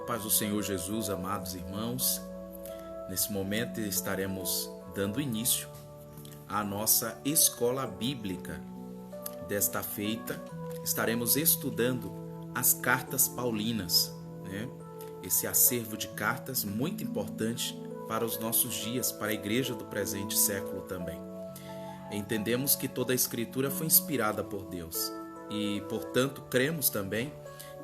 Paz do Senhor Jesus, amados irmãos. Nesse momento estaremos dando início à nossa escola bíblica. Desta feita, estaremos estudando as cartas paulinas, né? Esse acervo de cartas muito importante para os nossos dias, para a igreja do presente século também. Entendemos que toda a escritura foi inspirada por Deus e, portanto, cremos também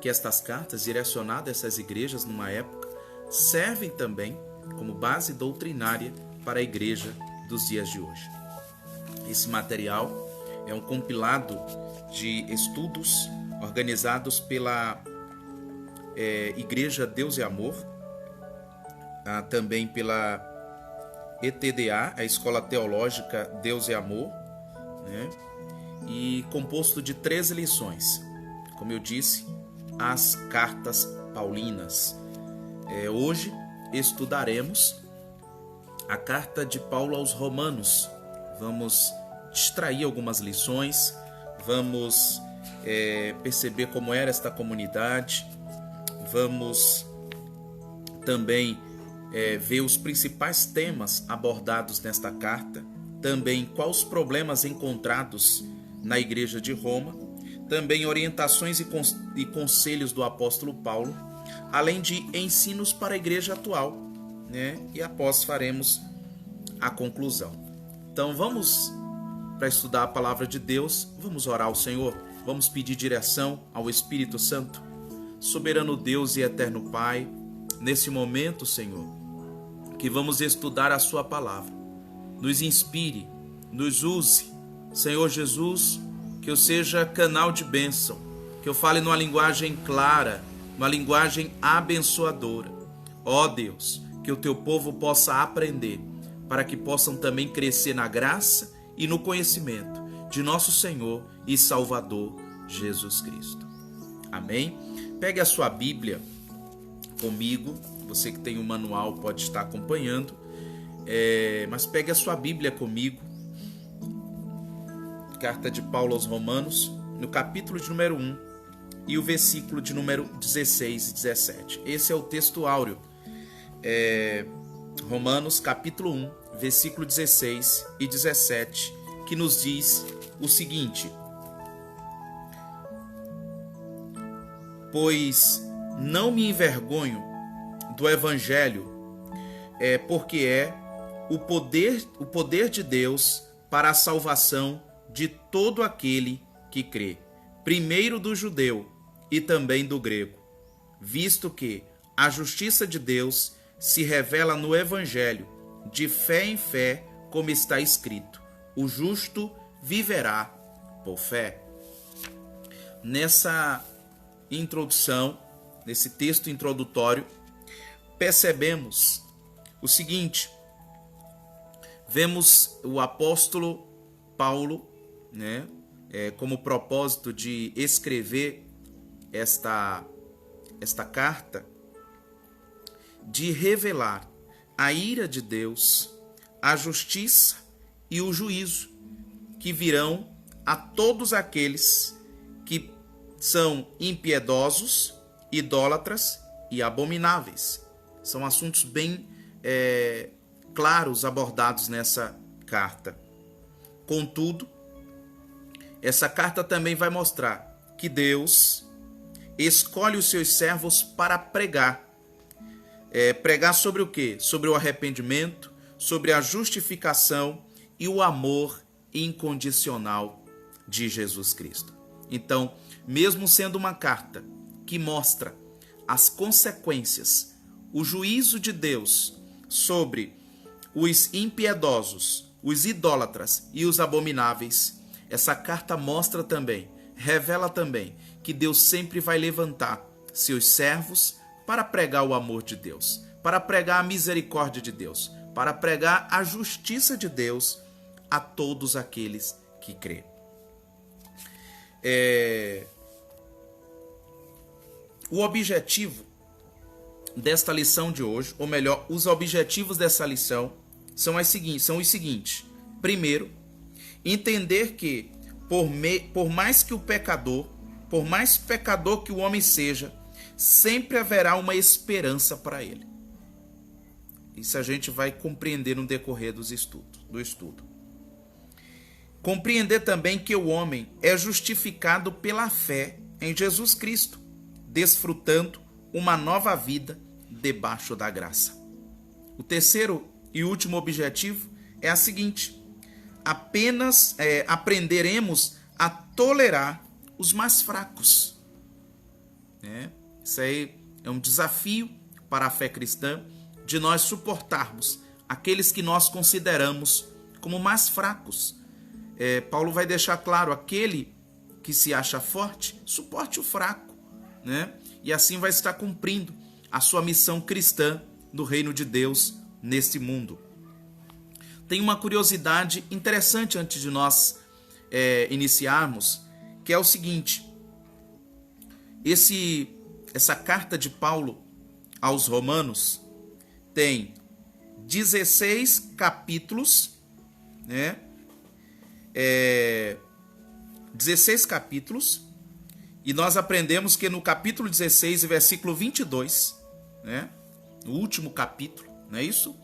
que estas cartas direcionadas a essas igrejas numa época servem também como base doutrinária para a igreja dos dias de hoje. Esse material é um compilado de estudos organizados pela Igreja Deus e Amor, também pela ETDA, a Escola Teológica Deus e Amor, né? E composto de 13 lições, como eu disse, as cartas paulinas. Hoje estudaremos a carta de Paulo aos Romanos. Vamos extrair algumas lições, vamos perceber como era esta comunidade, vamos também ver os principais temas abordados nesta carta, também quais os problemas encontrados na igreja de Roma, também orientações e conselhos do apóstolo Paulo, além de ensinos para a igreja atual, né? E após faremos a conclusão. Então vamos, para estudar a palavra de Deus, vamos orar ao Senhor, vamos pedir direção ao Espírito Santo. Soberano Deus e eterno Pai, nesse momento, Senhor, que vamos estudar a sua palavra, nos inspire, nos use, Senhor Jesus, que eu seja canal de bênção, que eu fale numa linguagem clara, uma linguagem abençoadora. Ó Deus, que o teu povo possa aprender, para que possam também crescer na graça e no conhecimento de nosso Senhor e Salvador Jesus Cristo. Amém? Pegue a sua Bíblia comigo, você que tem o manual pode estar acompanhando, mas pegue a sua Bíblia comigo, Carta de Paulo aos Romanos, no capítulo de número 1 e o versículo de número 16 e 17. Esse é o texto áureo. Romanos, capítulo 1, versículo 16 e 17, que nos diz o seguinte: pois não me envergonho do Evangelho, porque é o poder de Deus para a salvação de todo aquele que crê, primeiro do judeu e também do grego, visto que a justiça de Deus se revela no Evangelho, de fé em fé, como está escrito: o justo viverá por fé. Nessa introdução, nesse texto introdutório, percebemos o seguinte: vemos o apóstolo Paulo, né, como propósito de escrever esta carta, de revelar a ira de Deus, a justiça e o juízo que virão a todos aqueles que são impiedosos, idólatras e abomináveis. São assuntos bem claros abordados nessa carta. Contudo, essa carta também vai mostrar que Deus escolhe os seus servos para pregar. Pregar sobre o quê? Sobre o arrependimento, sobre a justificação e o amor incondicional de Jesus Cristo. Então, mesmo sendo uma carta que mostra as consequências, o juízo de Deus sobre os impiedosos, os idólatras e os abomináveis, essa carta mostra também, revela também, que Deus sempre vai levantar seus servos para pregar o amor de Deus, para pregar a misericórdia de Deus, para pregar a justiça de Deus a todos aqueles que crêem. O objetivo desta lição de hoje, ou melhor, os objetivos dessa lição são os seguintes. Primeiro, entender que por mais que o pecador, por mais pecador que o homem seja, sempre haverá uma esperança para ele. Isso a gente vai compreender no decorrer do estudo. Compreender também que o homem é justificado pela fé em Jesus Cristo, desfrutando uma nova vida debaixo da graça. O terceiro e último objetivo é a seguinte: apenas aprenderemos a tolerar os mais fracos. Isso aí é um desafio para a fé cristã, de nós suportarmos aqueles que nós consideramos como mais fracos. Paulo vai deixar claro: aquele que se acha forte, suporte o fraco, né? E assim vai estar cumprindo a sua missão cristã do reino de Deus neste mundo. Tem uma curiosidade interessante antes de nós iniciarmos, que é o seguinte: essa carta de Paulo aos Romanos tem 16 capítulos, né? 16 capítulos, e nós aprendemos que no capítulo 16, versículo 22, né? No último capítulo, não é isso?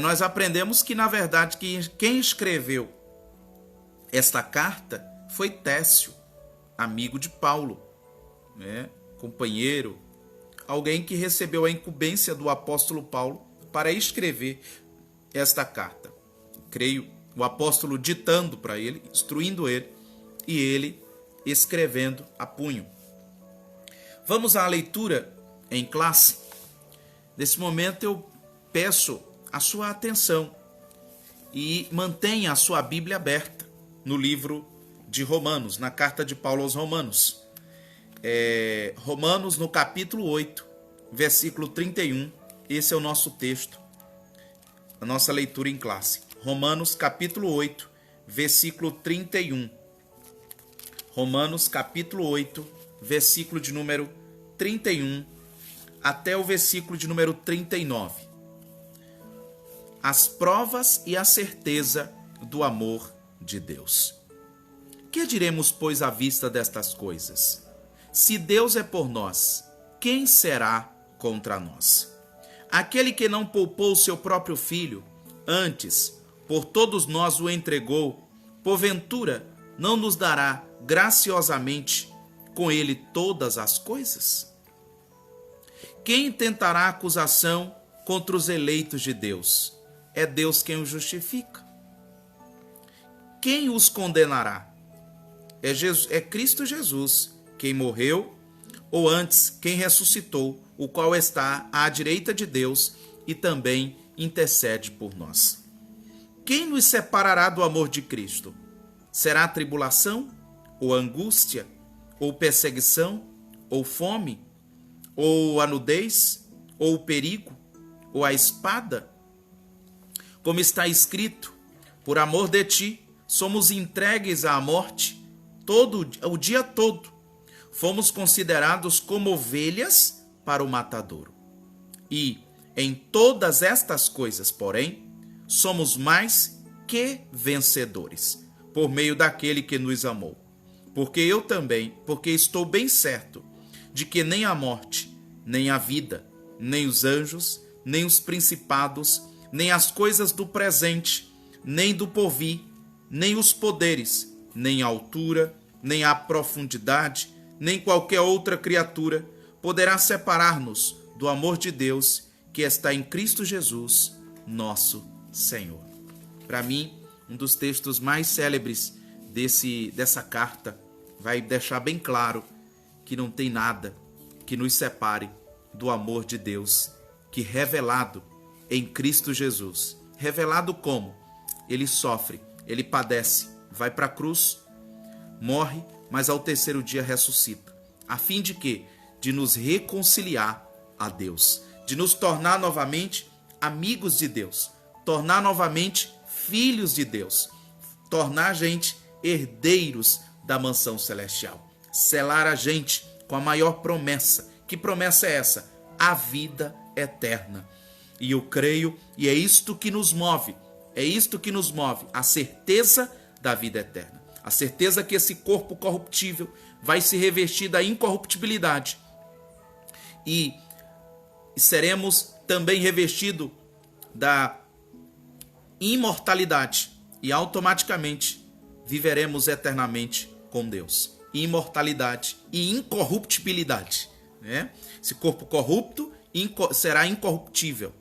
Nós aprendemos que, na verdade, quem escreveu esta carta foi Técio, amigo de Paulo, né? Companheiro, alguém que recebeu a incumbência do apóstolo Paulo para escrever esta carta. Creio, o apóstolo ditando para ele, instruindo ele, e ele escrevendo a punho. Vamos à leitura em classe. Nesse momento eu peço a sua atenção e mantenha a sua Bíblia aberta no livro de Romanos, na carta de Paulo aos Romanos. Romanos, no capítulo 8, versículo 31, esse é o nosso texto, a nossa leitura em classe. Romanos, capítulo 8, versículo 31. Romanos, capítulo 8, versículo de número 31, até o versículo de número 39. As provas e a certeza do amor de Deus. Que diremos, pois, à vista destas coisas? Se Deus é por nós, quem será contra nós? Aquele que não poupou seu próprio filho, antes, por todos nós o entregou, porventura não nos dará graciosamente com ele todas as coisas? Quem tentará acusação contra os eleitos de Deus? É Deus quem os justifica. Quem os condenará? É Cristo Jesus, quem morreu, ou antes, quem ressuscitou, o qual está à direita de Deus e também intercede por nós. Quem nos separará do amor de Cristo? Será a tribulação, ou angústia, ou perseguição, ou fome, ou a nudez, ou o perigo, ou a espada? Como está escrito: por amor de ti, somos entregues à morte o dia todo. Fomos considerados como ovelhas para o matadouro. E em todas estas coisas, porém, somos mais que vencedores, por meio daquele que nos amou. Porque estou bem certo de que nem a morte, nem a vida, nem os anjos, nem os principados, nem as coisas do presente, nem do porvir, nem os poderes, nem a altura, nem a profundidade, nem qualquer outra criatura poderá separar-nos do amor de Deus que está em Cristo Jesus, nosso Senhor. Para mim, um dos textos mais célebres dessa carta vai deixar bem claro que não tem nada que nos separe do amor de Deus, que revelado em Cristo Jesus. Revelado como? Ele sofre, ele padece, vai para a cruz, morre, mas ao terceiro dia ressuscita. A fim de quê? De nos reconciliar a Deus, de nos tornar novamente amigos de Deus, tornar novamente filhos de Deus, tornar a gente herdeiros da mansão celestial, selar a gente com a maior promessa. Que promessa é essa? A vida eterna. E eu creio, e é isto que nos move, a certeza da vida eterna. A certeza que esse corpo corruptível vai se revestir da incorruptibilidade e seremos também revestidos da imortalidade e automaticamente viveremos eternamente com Deus. Imortalidade e incorruptibilidade, né? Esse corpo corrupto será incorruptível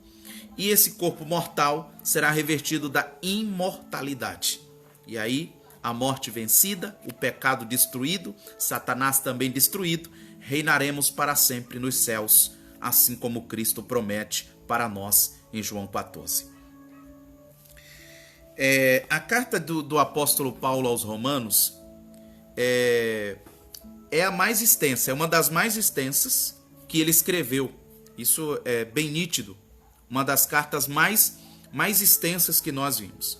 e esse corpo mortal será revestido da imortalidade. E aí a morte vencida, o pecado destruído, Satanás também destruído, reinaremos para sempre nos céus, assim como Cristo promete para nós em João 14. A carta do apóstolo Paulo aos Romanos é a mais extensa, é uma das mais extensas que ele escreveu. Isso é bem nítido, uma das cartas mais extensas que nós vimos.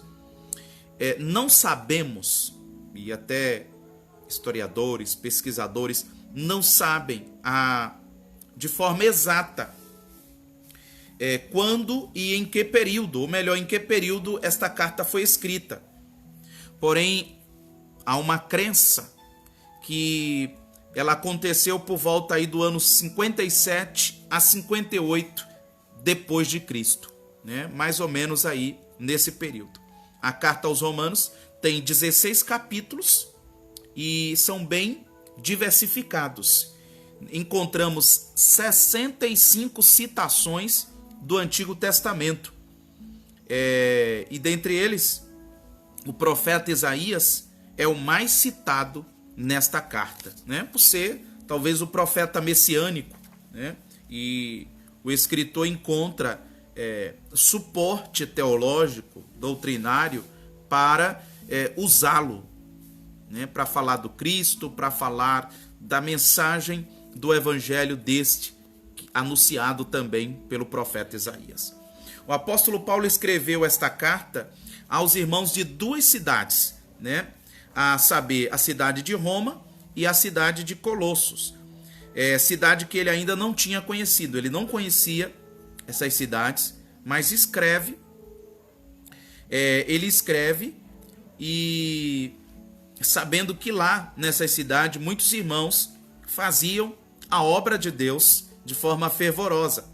Não sabemos, e até historiadores, pesquisadores, não sabem de forma exata quando e em que período, ou melhor, em que período esta carta foi escrita. Porém, há uma crença que ela aconteceu por volta aí do ano 57 a 58 depois de Cristo, né? Mais ou menos aí nesse período. A carta aos Romanos tem 16 capítulos e são bem diversificados. Encontramos 65 citações do Antigo Testamento. E dentre eles, o profeta Isaías é o mais citado nesta carta, né? Por ser talvez o profeta messiânico, né? E o escritor encontra suporte teológico, doutrinário, para usá-lo, né? Para falar do Cristo, para falar da mensagem do evangelho deste, anunciado também pelo profeta Isaías. O apóstolo Paulo escreveu esta carta aos irmãos de duas cidades, né? A saber, a cidade de Roma e a cidade de Colossos. Cidade que ele ainda não tinha conhecido, ele não conhecia essas cidades, mas ele escreve e sabendo que lá nessa cidade muitos irmãos faziam a obra de Deus de forma fervorosa.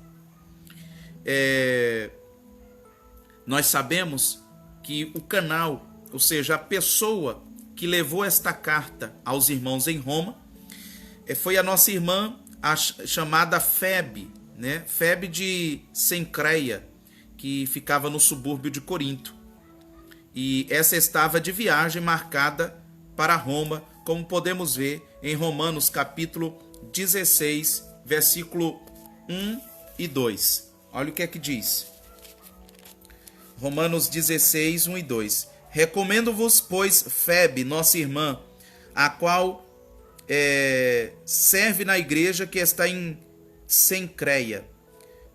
Nós sabemos que o canal, ou seja, a pessoa que levou esta carta aos irmãos em Roma, foi a nossa irmã chamada Febe, né? Febe de Cencreia, que ficava no subúrbio de Corinto. E essa estava de viagem marcada para Roma, como podemos ver em Romanos capítulo 16, versículo 1 e 2. Olha o que é que diz. Romanos 16, 1 e 2. Recomendo-vos, pois, Febe, nossa irmã, a qual serve na igreja que está em Cencreia,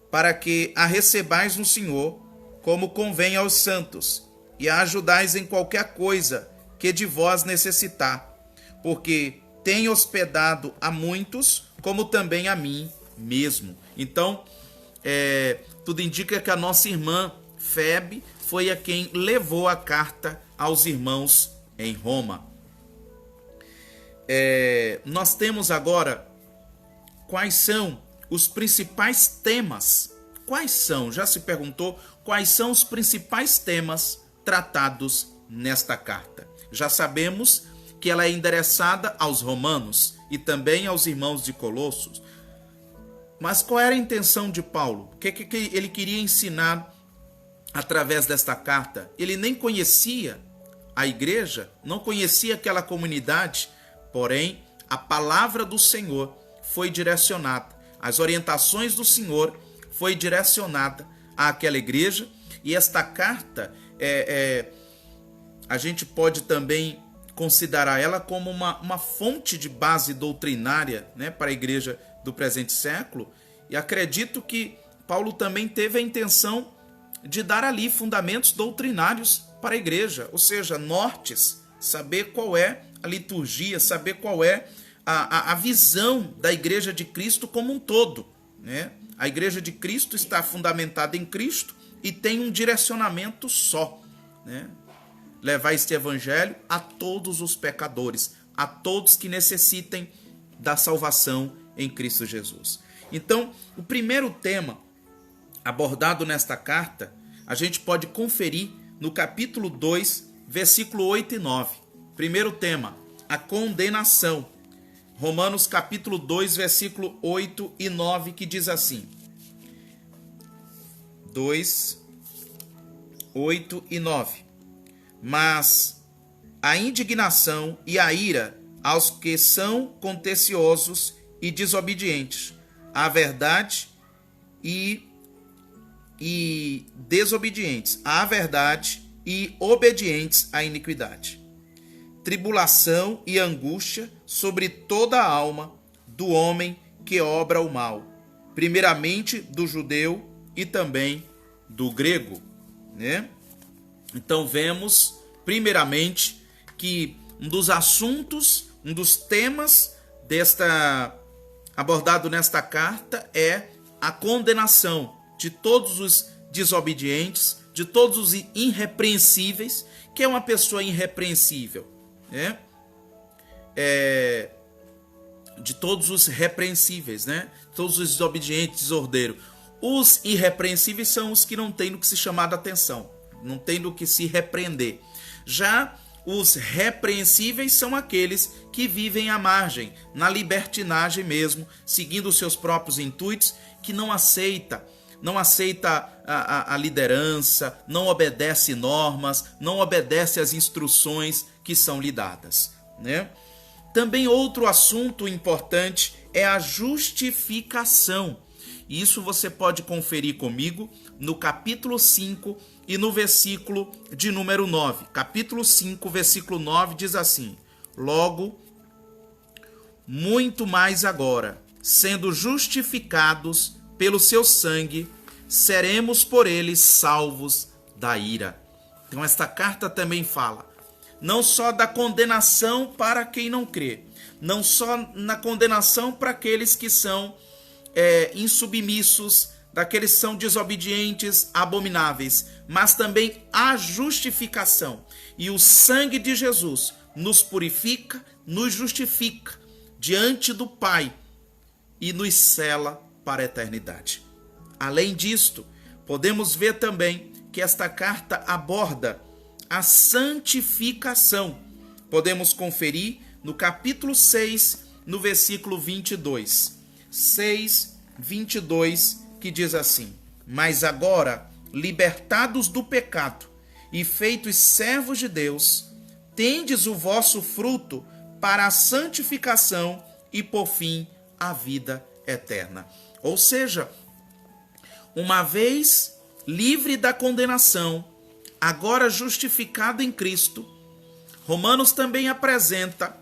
para que a recebais no Senhor, como convém aos santos, e a ajudais em qualquer coisa que de vós necessitar, porque tem hospedado a muitos, como também a mim mesmo. Então, tudo indica que a nossa irmã Febe foi a quem levou a carta aos irmãos em Roma. Nós temos agora quais são os principais temas. Quais são? Já se perguntou quais são os principais temas tratados nesta carta? Já sabemos que ela é endereçada aos romanos e também aos irmãos de Colossos. Mas qual era a intenção de Paulo? O que ele queria ensinar através desta carta? Ele nem conhecia a igreja, não conhecia aquela comunidade, porém a palavra do Senhor foi direcionada, as orientações do Senhor foi direcionada àquela igreja, e esta carta a gente pode também considerar ela como uma fonte de base doutrinária, né, para a igreja do presente século, e acredito que Paulo também teve a intenção de dar ali fundamentos doutrinários para a igreja, ou seja, nortes, saber qual é a liturgia, saber qual é a visão da igreja de Cristo como um todo, né? A igreja de Cristo está fundamentada em Cristo e tem um direcionamento só, né? Levar este evangelho a todos os pecadores, a todos que necessitem da salvação em Cristo Jesus. Então, o primeiro tema abordado nesta carta, a gente pode conferir no capítulo 2, versículo 8 e 9. Primeiro tema, a condenação. Romanos capítulo 2, versículo 8 e 9, que diz assim: 2, 8 e 9. Mas a indignação e a ira aos que são contenciosos e desobedientes à verdade e desobedientes à verdade e obedientes à iniquidade. Tribulação e angústia sobre toda a alma do homem que obra o mal, primeiramente do judeu e também do grego, né? Então vemos, primeiramente, que um dos assuntos, um dos temas abordado nesta carta é a condenação de todos os desobedientes, de todos os irrepreensíveis. Que é uma pessoa irrepreensível, né? De todos os repreensíveis, né? Todos os desobedientes, desordeiros. Os irrepreensíveis são os que não têm do que se chamar de atenção, não têm do que se repreender. Já os repreensíveis são aqueles que vivem à margem, na libertinagem mesmo, seguindo os seus próprios intuitos, que não aceita a liderança, não obedece normas, não obedece às instruções que são lhe dadas, né? Também outro assunto importante é a justificação. Isso você pode conferir comigo no capítulo 5 e no versículo de número 9. Capítulo 5, versículo 9 diz assim: logo, muito mais agora, sendo justificados pelo seu sangue, seremos por eles salvos da ira. Então esta carta também fala não só da condenação para quem não crê, não só na condenação para aqueles que são insubmissos, daqueles que são desobedientes, abomináveis, mas também a justificação. E o sangue de Jesus nos purifica, nos justifica diante do Pai e nos sela para a eternidade. Além disto, podemos ver também que esta carta aborda a santificação. Podemos conferir no capítulo 6, no versículo 22. 6, 22, que diz assim: mas agora, libertados do pecado e feitos servos de Deus, tendes o vosso fruto para a santificação e, por fim, a vida eterna. Ou seja, uma vez livre da condenação, agora justificado em Cristo, Romanos também apresenta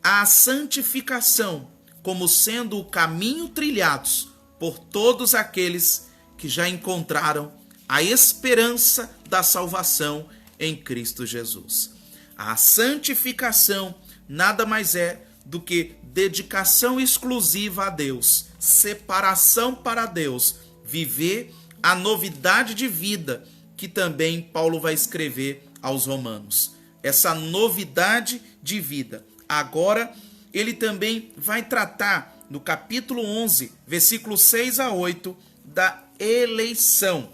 a santificação como sendo o caminho trilhados por todos aqueles que já encontraram a esperança da salvação em Cristo Jesus. A santificação nada mais é do que dedicação exclusiva a Deus, separação para Deus, viver a novidade de vida que também Paulo vai escrever aos Romanos. Essa novidade de vida. Agora, ele também vai tratar no capítulo 11, versículos 6 a 8, da eleição.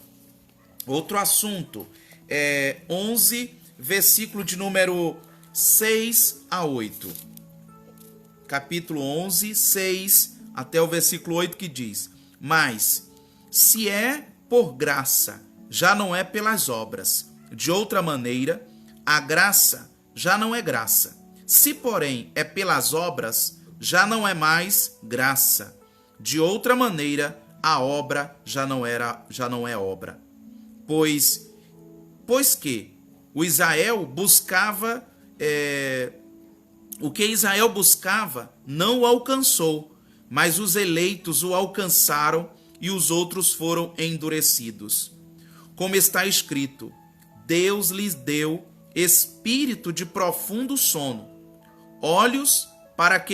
Outro assunto, 11, versículo de número 6 a 8. Capítulo 11, 6 até o versículo 8, que diz: mas, se é por graça, já não é pelas obras. De outra maneira, a graça já não é graça. Se, porém, é pelas obras, já não é mais graça. De outra maneira, a obra já não é obra. Pois que o Israel buscava, o que Israel buscava não o alcançou, mas os eleitos o alcançaram e os outros foram endurecidos. Como está escrito: Deus lhes deu espírito de profundo sono, olhos para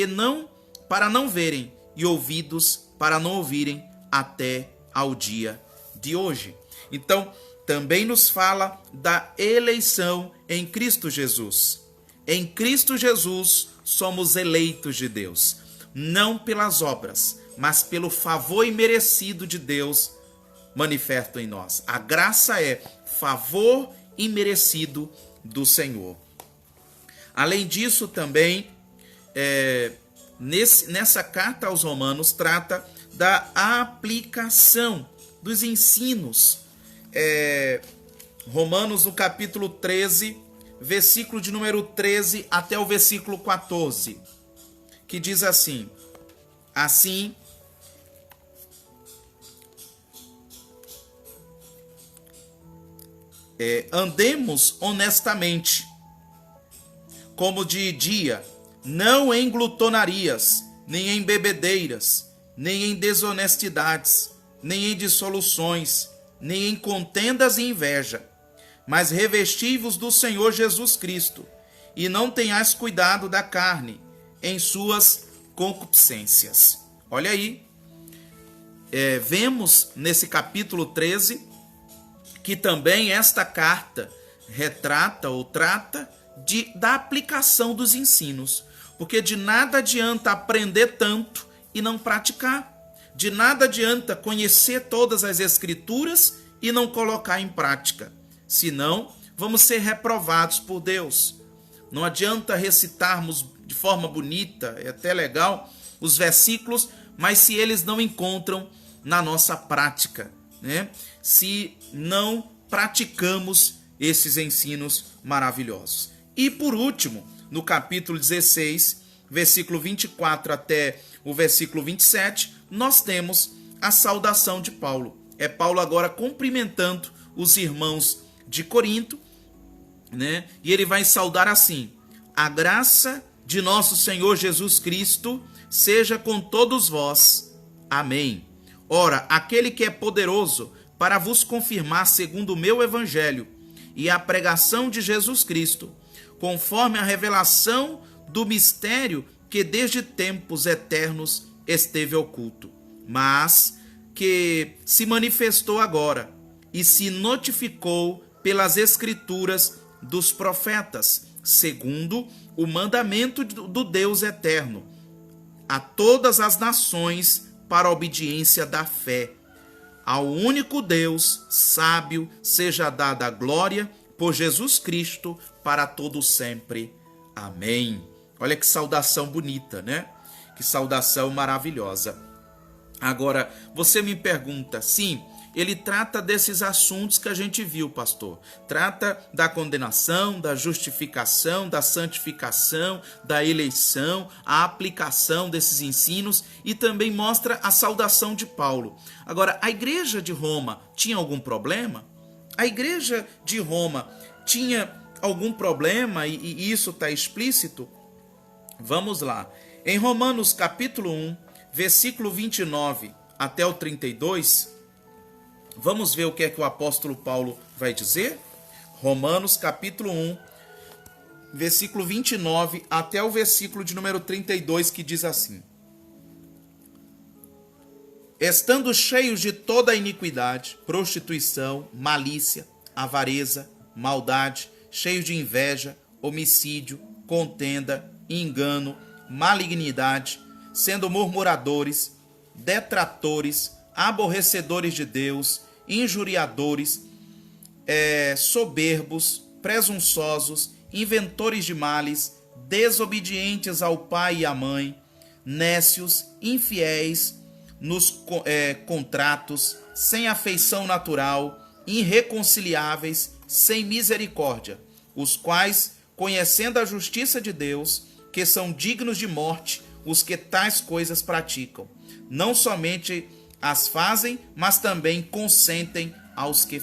não verem e ouvidos para não ouvirem até ao dia de hoje. Então, também nos fala da eleição em Cristo Jesus. Em Cristo Jesus somos eleitos de Deus, não pelas obras, mas pelo favor imerecido de Deus manifesto em nós. A graça é favor imerecido do Senhor. Além disso, também, nessa carta aos Romanos, trata da aplicação dos ensinos. Romanos, no capítulo 13, versículo de número 13 até o versículo 14, que diz assim: assim, andemos honestamente, como de dia, não em glutonarias, nem em bebedeiras, nem em desonestidades, nem em dissoluções, nem em contendas e inveja, mas revesti-vos do Senhor Jesus Cristo, e não tenhais cuidado da carne em suas concupiscências. Olha aí, vemos nesse capítulo 13 que também esta carta retrata ou trata da aplicação dos ensinos, porque de nada adianta aprender tanto e não praticar, de nada adianta conhecer todas as escrituras e não colocar em prática, senão vamos ser reprovados por Deus. Não adianta recitarmos de forma bonita, é até legal, os versículos, mas se eles não encontram na nossa prática, né? Se não praticamos esses ensinos maravilhosos. E por último, no capítulo 16, versículo 24 até o versículo 27, nós temos a saudação de Paulo. É Paulo agora cumprimentando os irmãos de Corinto, né? E ele vai saudar assim: a graça de nosso Senhor Jesus Cristo seja com todos vós. Amém. Ora, aquele que é poderoso para vos confirmar segundo o meu evangelho e a pregação de Jesus Cristo, conforme a revelação do mistério que desde tempos eternos esteve oculto, mas que se manifestou agora e se notificou pelas escrituras dos profetas, segundo o mandamento do Deus eterno, a todas as nações para a obediência da fé. Ao único Deus sábio seja dada a glória por Jesus Cristo para todo sempre. Amém. Olha que saudação bonita, né? Que saudação maravilhosa. Agora, você me pergunta, sim, ele trata desses assuntos que a gente viu, pastor. Trata da condenação, da justificação, da santificação, da eleição, a aplicação desses ensinos e também mostra a saudação de Paulo. Agora, a igreja de Roma tinha algum problema? A igreja de Roma tinha algum problema e isso está explícito? Vamos lá. Em Romanos capítulo 1, versículo 29 até o 32, vamos ver o que é que o apóstolo Paulo vai dizer? Romanos capítulo 1, versículo 29 até o versículo de número 32, que diz assim: estando cheios de toda a iniquidade, prostituição, malícia, avareza, maldade, cheios de inveja, homicídio, contenda, engano, malignidade, sendo murmuradores, detratores, aborrecedores de Deus, injuriadores, soberbos, presunçosos, inventores de males, desobedientes ao pai e à mãe, nécios, infiéis nos contratos, sem afeição natural, irreconciliáveis, sem misericórdia, os quais, conhecendo a justiça de Deus, que são dignos de morte, os que tais coisas praticam, não somente as fazem, mas também consentem aos que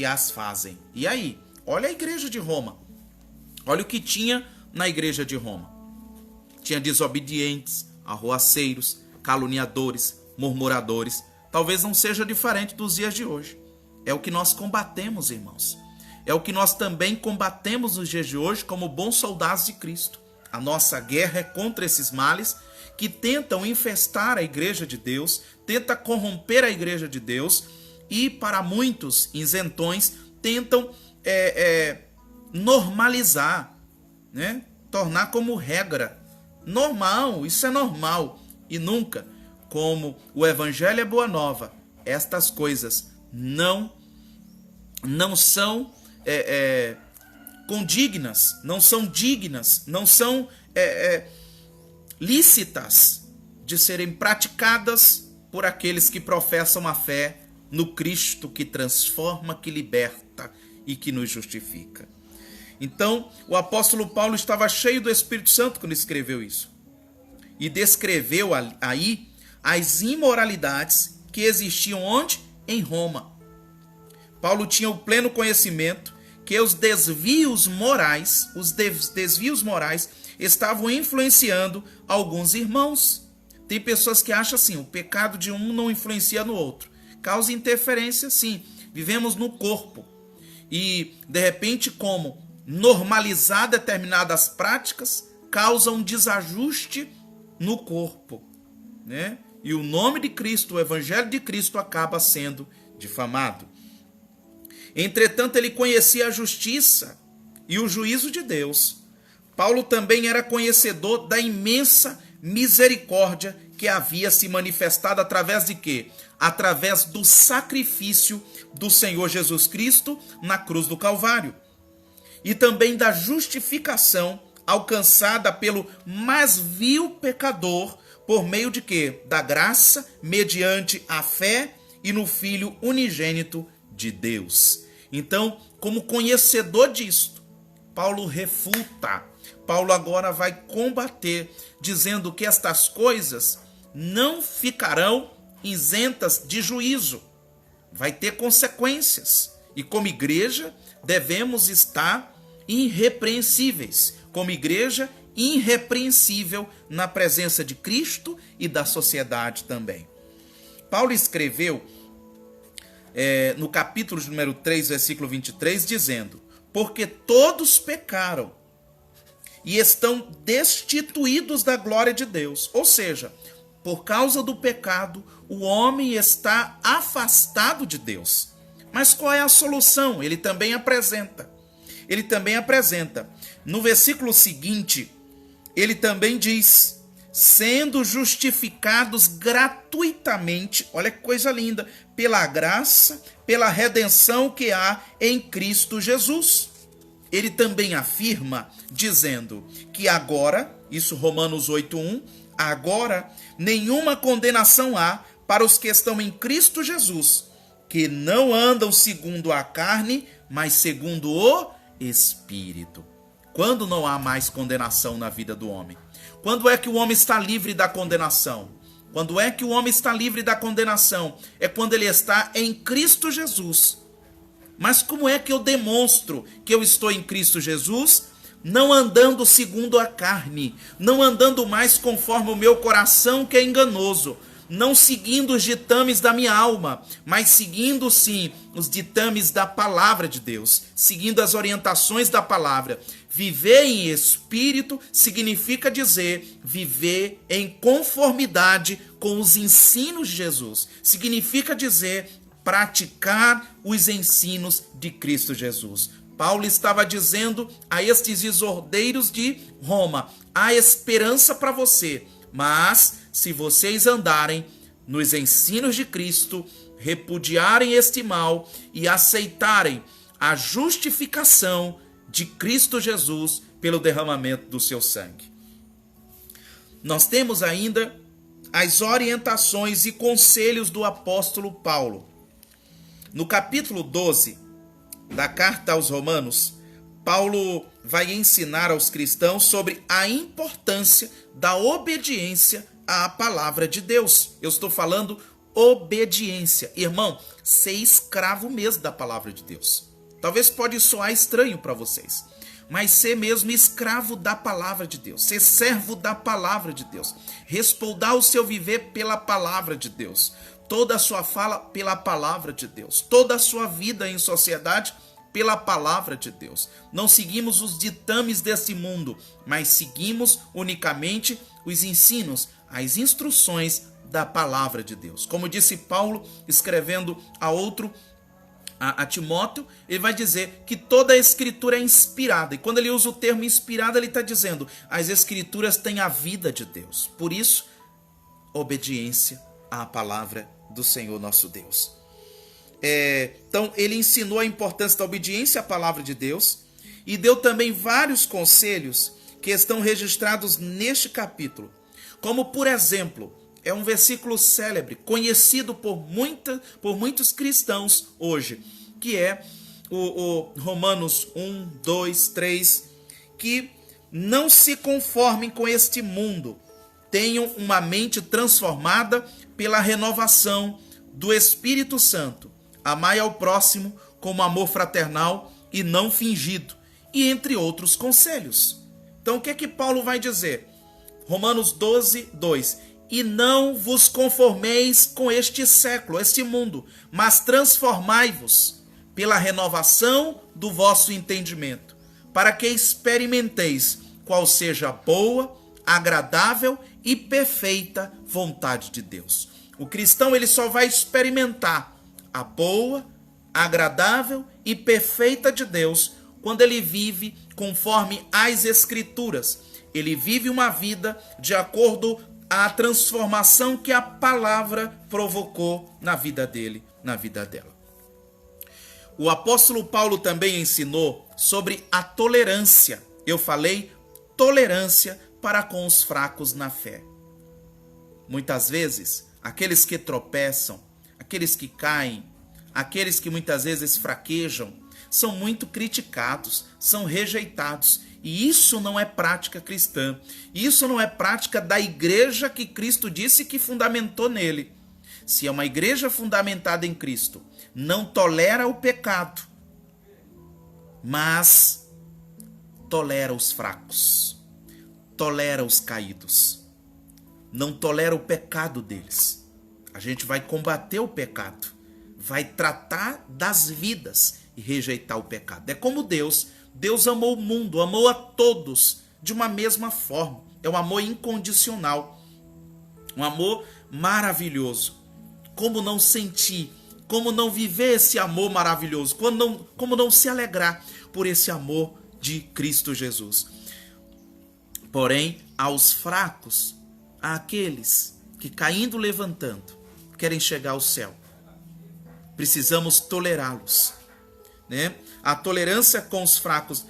as fazem. E aí, olha a igreja de Roma. Olha o que tinha na igreja de Roma. Tinha desobedientes, arruaceiros, caluniadores, murmuradores. Talvez não seja diferente dos dias de hoje. É o que nós combatemos, irmãos. É o que nós também combatemos nos dias de hoje como bons soldados de Cristo. A nossa guerra é contra esses males que tentam infestar a igreja de Deus, tenta corromper a igreja de Deus e, para muitos isentões, tentam normalizar, né? Tornar como regra. Normal, isso é normal. E nunca. como o evangelho é boa nova, estas coisas não são condignas, não são dignas, não são lícitas de serem praticadas por aqueles que professam a fé no Cristo que transforma, que liberta e que nos justifica. Então, o apóstolo Paulo estava cheio do Espírito Santo quando escreveu isso. E descreveu aí as imoralidades que existiam onde? Em Roma. Paulo tinha o pleno conhecimento que os desvios morais estavam influenciando alguns irmãos. Tem pessoas que acham assim, o pecado de um não influencia no outro. Causa interferência, sim. Vivemos no corpo. E, de repente, como normalizar determinadas práticas, causa um desajuste no corpo, né? E o nome de Cristo, o evangelho de Cristo, acaba sendo difamado. Entretanto, ele conhecia a justiça e o juízo de Deus. Paulo também era conhecedor da imensa misericórdia que havia se manifestado através de quê? Através do sacrifício do Senhor Jesus Cristo na cruz do Calvário. E também da justificação alcançada pelo mais vil pecador por meio de quê? Da graça, mediante a fé e no Filho unigênito de Deus. Então, como conhecedor disto, Paulo refuta. Paulo agora vai combater, dizendo que estas coisas não ficarão isentas de juízo. Vai ter consequências. E como igreja, devemos estar irrepreensíveis. Como igreja, irrepreensível na presença de Cristo e da sociedade também. Paulo escreveu no capítulo número 3, versículo 23, dizendo: porque todos pecaram e estão destituídos da glória de Deus. Ou seja, por causa do pecado, o homem está afastado de Deus. Mas qual é a solução? Ele também apresenta. No versículo seguinte, ele também diz: sendo justificados gratuitamente, olha que coisa linda, pela graça, pela redenção que há em Cristo Jesus. Ele também afirma, dizendo que agora, isso Romanos 8:1, agora nenhuma condenação há para os que estão em Cristo Jesus, que não andam segundo a carne, mas segundo o Espírito. Quando não há mais condenação na vida do homem? Quando é que o homem está livre da condenação? Quando é que o homem está livre da condenação? É quando ele está em Cristo Jesus. Mas como é que eu demonstro que eu estou em Cristo Jesus? Não andando segundo a carne, não andando mais conforme o meu coração que é enganoso, não seguindo os ditames da minha alma, mas seguindo sim os ditames da palavra de Deus, seguindo as orientações da palavra. Viver em espírito significa dizer viver em conformidade com os ensinos de Jesus. Significa dizer praticar os ensinos de Cristo Jesus. Paulo estava dizendo a estes exordeiros de Roma: há esperança para você, mas se vocês andarem nos ensinos de Cristo, repudiarem este mal e aceitarem a justificação de Cristo Jesus pelo derramamento do seu sangue. Nós temos ainda as orientações e conselhos do apóstolo Paulo. No capítulo 12 da carta aos Romanos, Paulo vai ensinar aos cristãos sobre a importância da obediência à palavra de Deus. Eu estou falando obediência. Irmão, ser escravo mesmo da palavra de Deus. Talvez pode soar estranho para vocês, mas ser mesmo escravo da palavra de Deus, ser servo da palavra de Deus, respaldar o seu viver pela palavra de Deus, toda a sua fala pela palavra de Deus, toda a sua vida em sociedade pela palavra de Deus. Não seguimos os ditames desse mundo, mas seguimos unicamente os ensinos, as instruções da palavra de Deus. Como disse Paulo, escrevendo a Timóteo, ele vai dizer que toda a escritura é inspirada. E quando ele usa o termo inspirada, ele está dizendo: as escrituras têm a vida de Deus. Por isso, obediência à palavra do Senhor nosso Deus. Então, ele ensinou a importância da obediência à palavra de Deus e deu também vários conselhos que estão registrados neste capítulo. Como, por exemplo, é um versículo célebre, conhecido por muitos cristãos hoje, que é o Romanos 1, 2, 3, que não se conformem com este mundo, tenham uma mente transformada pela renovação do Espírito Santo, amai ao próximo como amor fraternal e não fingido, e entre outros conselhos. Então o que é que Paulo vai dizer? Romanos 12, 2. E não vos conformeis com este século, este mundo, mas transformai-vos pela renovação do vosso entendimento, para que experimenteis qual seja a boa, agradável e perfeita vontade de Deus. O cristão ele só vai experimentar a boa, agradável e perfeita de Deus quando ele vive conforme as Escrituras. Ele vive uma vida de acordo à transformação que a palavra provocou na vida dele, na vida dela. O apóstolo Paulo também ensinou sobre a tolerância. Eu falei tolerância para com os fracos na fé. Muitas vezes, aqueles que tropeçam, aqueles que caem, aqueles que muitas vezes fraquejam, são muito criticados, são rejeitados. E isso não é prática cristã. Isso não é prática da igreja que Cristo disse que fundamentou nele. Se é uma igreja fundamentada em Cristo, não tolera o pecado, mas tolera os fracos, tolera os caídos, não tolera o pecado deles. A gente vai combater o pecado, vai tratar das vidas e rejeitar o pecado. É como Deus amou o mundo, amou a todos de uma mesma forma. É um amor incondicional, um amor maravilhoso. Como não sentir, como não viver esse amor maravilhoso, como não se alegrar por esse amor de Cristo Jesus. Porém, aos fracos, àqueles que caindo, levantando, querem chegar ao céu, precisamos tolerá-los, né? A tolerância com os fracos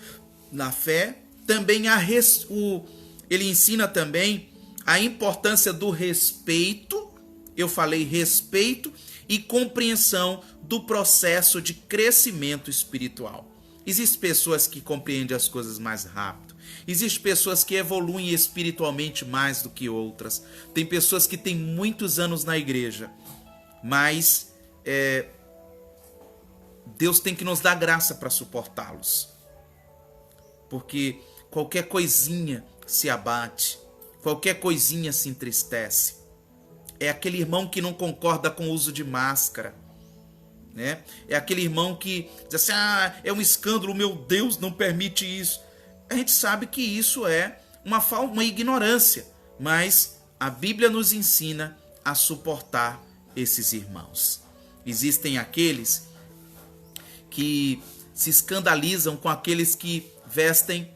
na fé, também ele ensina também a importância do respeito. Eu falei respeito e compreensão do processo de crescimento espiritual. Existem pessoas que compreendem as coisas mais rápido. Existem pessoas que evoluem espiritualmente mais do que outras. Tem pessoas que têm muitos anos na igreja, mas Deus tem que nos dar graça para suportá-los. Porque qualquer coisinha se abate, qualquer coisinha se entristece. É aquele irmão que não concorda com o uso de máscara, né? É aquele irmão que diz assim, é um escândalo, meu Deus, não permite isso. A gente sabe que isso é uma ignorância, mas a Bíblia nos ensina a suportar esses irmãos. Existem aqueles que se escandalizam com aqueles que vestem...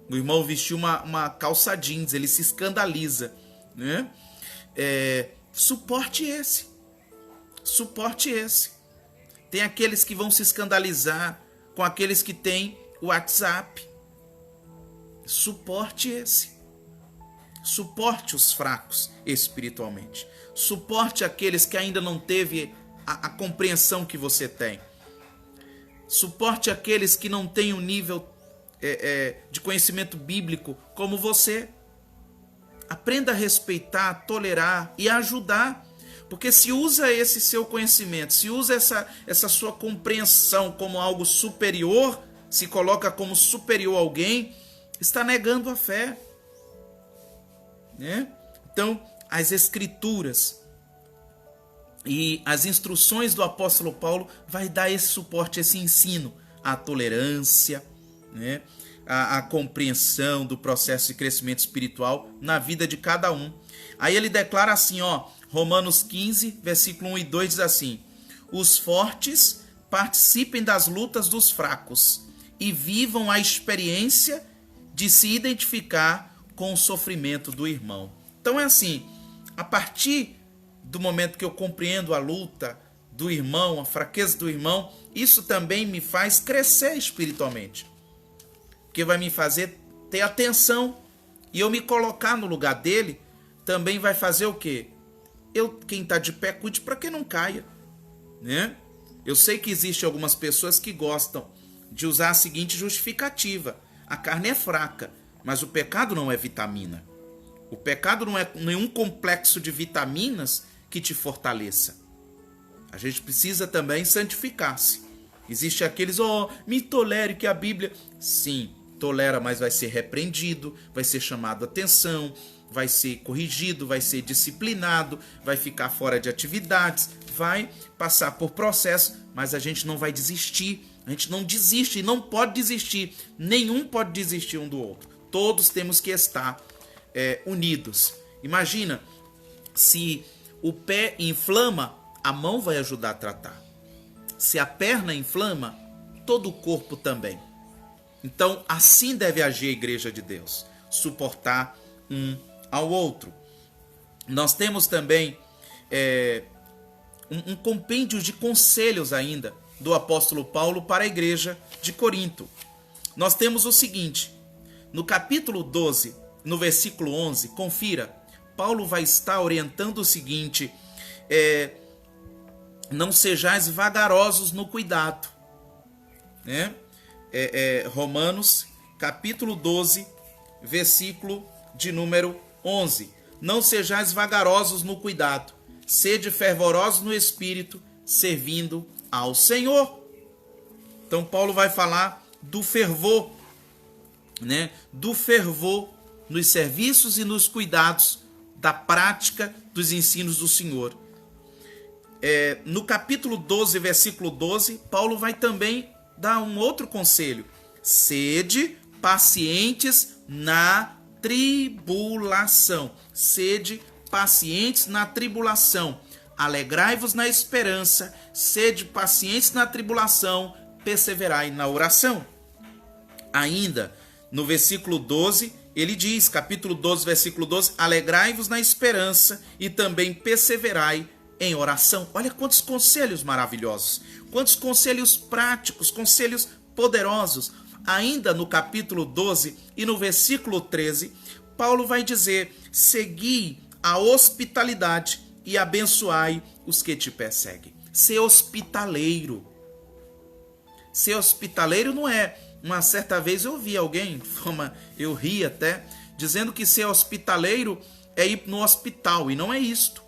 o irmão vestiu uma calça jeans, ele se escandaliza, né? Suporte esse. Tem aqueles que vão se escandalizar com aqueles que têm o WhatsApp. Suporte esse. Suporte os fracos espiritualmente. Suporte aqueles que ainda não teve a compreensão que você tem. Suporte aqueles que não têm um nível de conhecimento bíblico como você. Aprenda a respeitar, tolerar e ajudar. Porque se usa esse seu conhecimento, se usa essa sua compreensão como algo superior, se coloca como superior a alguém, está negando a fé, né? Então, as Escrituras e as instruções do apóstolo Paulo vai dar esse suporte, esse ensino à tolerância, né? A compreensão do processo de crescimento espiritual na vida de cada um. Aí ele declara assim, Romanos 15, versículo 1 e 2 diz assim: os fortes participem das lutas dos fracos e vivam a experiência de se identificar com o sofrimento do irmão. Então é assim, A partir do momento que eu compreendo a luta do irmão, a fraqueza do irmão, isso também me faz crescer espiritualmente. Porque vai me fazer ter atenção. E eu me colocar no lugar dele também vai fazer o quê? Quem está de pé, cuide para que não caia, né? Eu sei que existem algumas pessoas que gostam de usar a seguinte justificativa: a carne é fraca, mas o pecado não é vitamina. O pecado não é nenhum complexo de vitaminas que te fortaleça. A gente precisa também santificar-se. Existe aqueles, me tolere que a Bíblia... Sim, tolera, mas vai ser repreendido, vai ser chamado a atenção, vai ser corrigido, vai ser disciplinado, vai ficar fora de atividades, vai passar por processo, mas a gente não vai desistir. A gente não desiste e não pode desistir. Nenhum pode desistir um do outro. Todos temos que estar unidos. Imagina, se o pé inflama, a mão vai ajudar a tratar. Se a perna inflama, todo o corpo também. Então, assim deve agir a Igreja de Deus, suportar um ao outro. Nós temos também um compêndio de conselhos ainda do apóstolo Paulo para a Igreja de Corinto. Nós temos o seguinte, no capítulo 12, no versículo 11, confira, Paulo vai estar orientando o seguinte: não sejais vagarosos no cuidado, né? Romanos, capítulo 12, versículo de número 11. Não sejais vagarosos no cuidado, sede fervorosos no espírito, servindo ao Senhor. Então Paulo vai falar do fervor, né? Do fervor nos serviços e nos cuidados da prática dos ensinos do Senhor. No capítulo 12, versículo 12, Paulo vai também dar um outro conselho: sede pacientes na tribulação. Sede pacientes na tribulação. Alegrai-vos na esperança, sede pacientes na tribulação, perseverai na oração. Ainda no versículo 12, ele diz, capítulo 12, versículo 12, alegrai-vos na esperança e também perseverai em oração. Olha quantos conselhos maravilhosos, quantos conselhos práticos, conselhos poderosos. Ainda no capítulo 12 e no versículo 13, Paulo vai dizer, segui a hospitalidade e abençoai os que te perseguem. Ser hospitaleiro. Ser hospitaleiro não é... Uma certa vez eu vi alguém, eu ri até, dizendo que ser hospitaleiro é ir no hospital, e não é isto.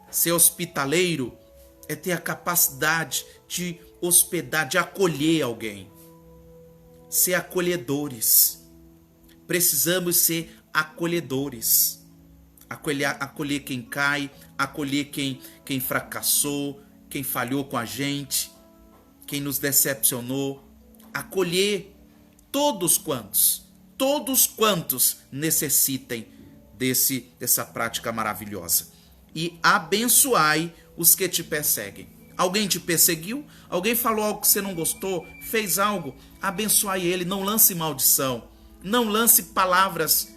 Ser hospitaleiro é ter a capacidade de hospedar, de acolher alguém. Ser acolhedores. Precisamos ser acolhedores. Acolher quem cai, acolher quem fracassou, quem falhou com a gente, quem nos decepcionou. Acolher todos quantos necessitem dessa prática maravilhosa. E abençoai os que te perseguem. Alguém te perseguiu? Alguém falou algo que você não gostou? Fez algo? Abençoai ele, não lance maldição. Não lance palavras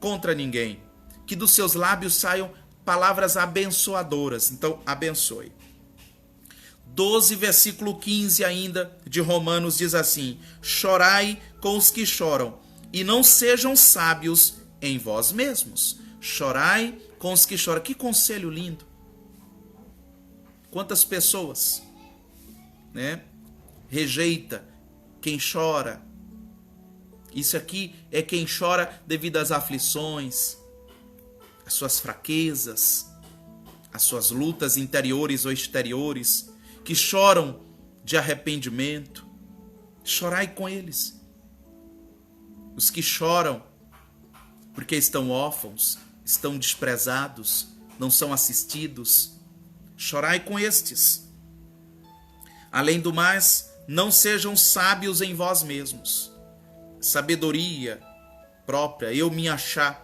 contra ninguém. Que dos seus lábios saiam palavras abençoadoras. Então, abençoe. 12, versículo 15 ainda de Romanos diz assim: chorai com os que choram, e não sejam sábios em vós mesmos. Chorai com os que choram. Que conselho lindo. Quantas pessoas, né, rejeita quem chora. Isso aqui é quem chora devido às aflições, às suas fraquezas, às suas lutas interiores ou exteriores, que choram de arrependimento. Chorai com eles. Os que choram porque estão órfãos, estão desprezados, não são assistidos. Chorai com estes. Além do mais, não sejam sábios em vós mesmos. Sabedoria própria, eu me achar.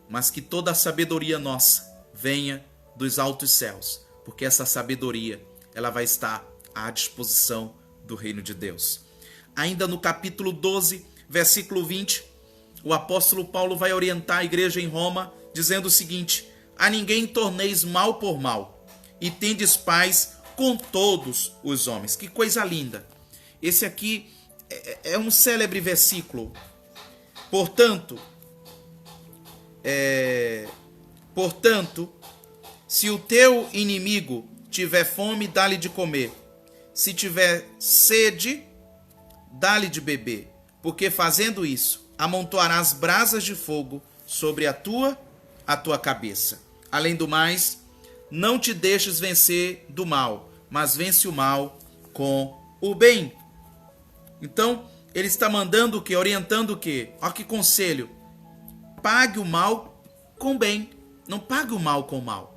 Mas que toda a sabedoria nossa venha dos altos céus. Porque essa sabedoria, ela vai estar à disposição do reino de Deus. Ainda no capítulo 12, versículo 20, o apóstolo Paulo vai orientar a igreja em Roma, dizendo o seguinte: a ninguém torneis mal por mal, e tendes paz com todos os homens. Que coisa linda! Esse aqui é um célebre versículo. Portanto, se o teu inimigo tiver fome, dá-lhe de comer. Se tiver sede, dá-lhe de beber. Porque fazendo isso, amontoarás brasas de fogo sobre a tua cabeça. Além do mais, não te deixes vencer do mal, mas vence o mal com o bem. Então, ele está mandando o quê? Orientando o quê? Olha que conselho. Pague o mal com bem. Não pague o mal com o mal.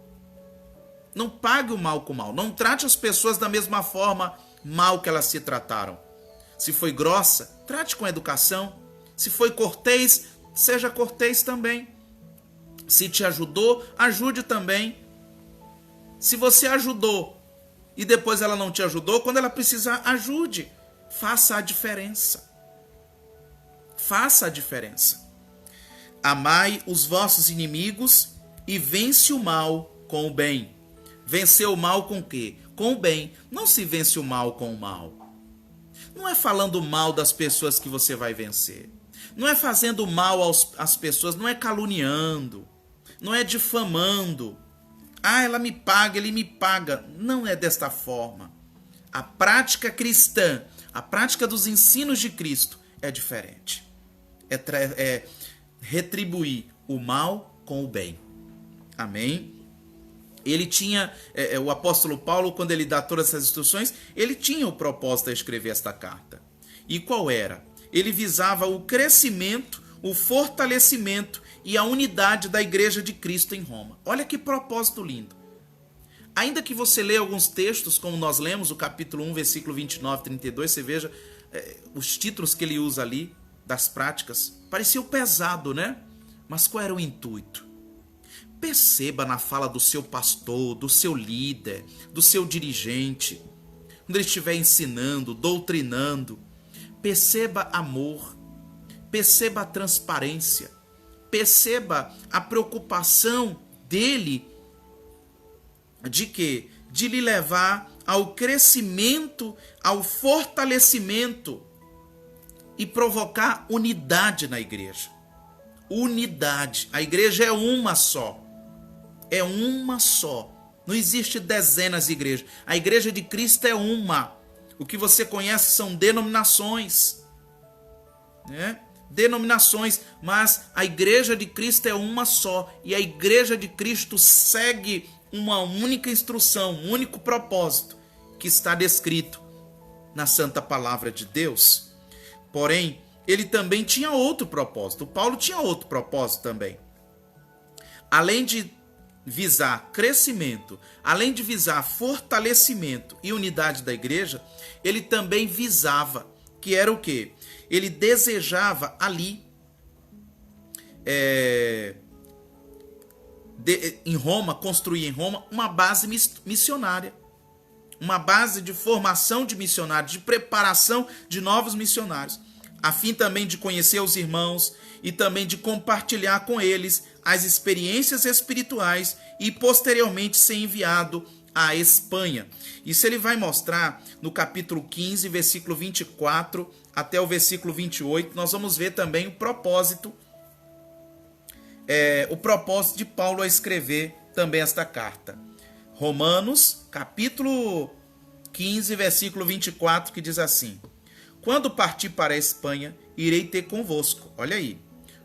Não pague o mal com o mal. Não trate as pessoas da mesma forma mal que elas se trataram. Se foi grossa, trate com educação. Se foi cortês, seja cortês também. Se te ajudou, ajude também. Se você ajudou e depois ela não te ajudou, quando ela precisar, ajude. Faça a diferença. Faça a diferença. Amai os vossos inimigos e vence o mal com o bem. Vencer o mal com o quê? Com o bem. Não se vence o mal com o mal. Não é falando mal das pessoas que você vai vencer. Não é fazendo mal às pessoas, não é caluniando, não é difamando. Ah, ela me paga, ele me paga. Não é desta forma. A prática cristã, a prática dos ensinos de Cristo é diferente. É retribuir o mal com o bem. Amém? Ele tinha, o apóstolo Paulo, quando ele dá todas essas instruções, ele tinha o propósito de escrever esta carta. E qual era? Ele visava o crescimento, o fortalecimento e a unidade da igreja de Cristo em Roma. Olha que propósito lindo. Ainda que você leia alguns textos, como nós lemos, o capítulo 1, versículo 29 e 32, você veja os títulos que ele usa ali, das práticas, pareceu pesado, né? Mas qual era o intuito? Perceba na fala do seu pastor, do seu líder, do seu dirigente, quando ele estiver ensinando, doutrinando, perceba amor, perceba a transparência, perceba a preocupação dele de quê? De lhe levar ao crescimento, ao fortalecimento e provocar unidade na igreja. Unidade. A igreja é uma só. É uma só. Não existe dezenas de igrejas. A igreja de Cristo é uma. O que você conhece são denominações, né? Denominações, mas a igreja de Cristo é uma só. E a igreja de Cristo segue uma única instrução, um único propósito que está descrito na Santa Palavra de Deus. Porém, ele também tinha outro propósito. O Paulo tinha outro propósito também. Além de visar crescimento, além de visar fortalecimento e unidade da igreja, ele também visava, que era o quê? Ele desejava ali, em Roma, construir em Roma uma base missionária. Uma base de formação de missionários, de preparação de novos missionários, a fim também de conhecer os irmãos e também de compartilhar com eles as experiências espirituais e posteriormente ser enviado à Espanha. Isso ele vai mostrar no capítulo 15, versículo 24 até o versículo 28. Nós vamos ver também o propósito de Paulo a escrever também esta carta. Romanos, capítulo 15, versículo 24, que diz assim: quando partir para a Espanha, irei ter convosco. Olha aí.